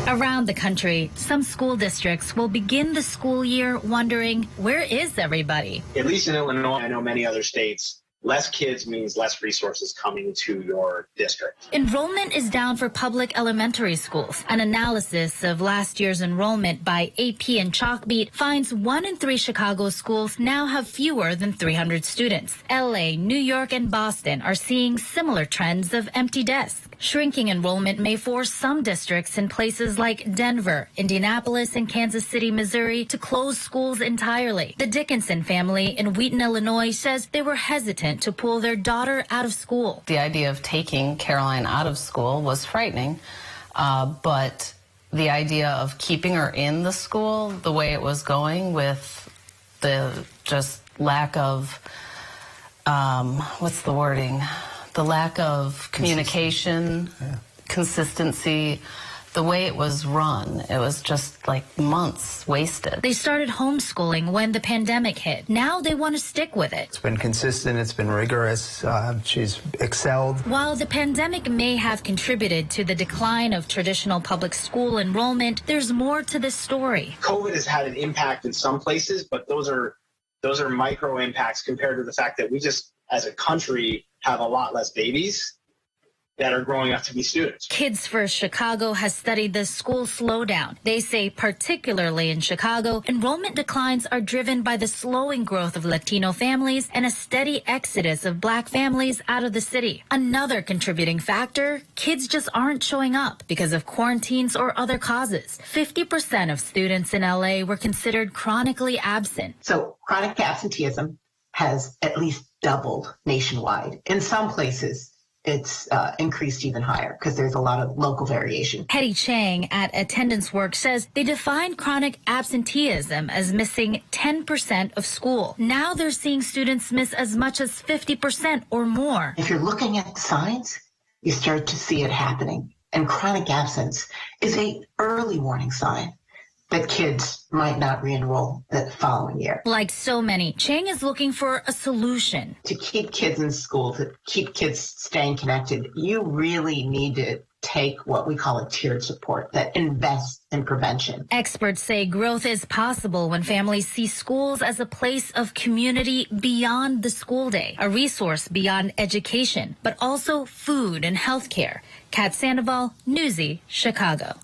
Around the country, some school districts will begin the school year wondering, where is everybody? At least in Illinois, I know many other states, less kids means less resources coming to your district. Enrollment is down for public elementary schools. An analysis of last year's enrollment by AP and Chalkbeat finds 1 in 3 Chicago schools now have fewer than 300 students. LA, New York, and Boston are seeing similar trends of empty desks. Shrinking enrollment may force some districts in places like Denver, Indianapolis, and Kansas City, Missouri to close schools entirely. The Dickinson family in Wheaton, Illinois says they were hesitant to pull their daughter out of school. The idea of taking Caroline out of school was frightening, but the idea of keeping her in the school the way it was going with the just lack of, what's the wording? The lack of communication, consistency, the way it was run, it was just like months wasted. They started homeschooling when the pandemic hit. Now they want to stick with it. It's been consistent, it's been rigorous, she's excelled. While the pandemic may have contributed to the decline of traditional public school enrollment, there's more to this story. COVID has had an impact in some places, but those are micro impacts compared to the fact that we just, as a country, have a lot less babies that are growing up to be students. Kids First Chicago has studied the school slowdown. They say particularly in Chicago, enrollment declines are driven by the slowing growth of Latino families and a steady exodus of Black families out of the city. Another contributing factor, kids just aren't showing up because of quarantines or other causes. 50% of students in LA were considered chronically absent. So chronic absenteeism has at least doubled nationwide. In some places, it's increased even higher because there's a lot of local variation. Hetty Chang at Attendance Work says they define chronic absenteeism as missing 10% of school. Now they're seeing students miss as much as 50% or more. If you're looking at the signs, you start to see it happening. And chronic absence is an early warning sign that kids might not re-enroll the following year. Like so many, Chang is looking for a solution. To keep kids in school, to keep kids staying connected, you really need to take what we call a tiered support that invests in prevention. Experts say growth is possible when families see schools as a place of community beyond the school day, a resource beyond education, but also food and health care. Kat Sandoval, Newsy, Chicago.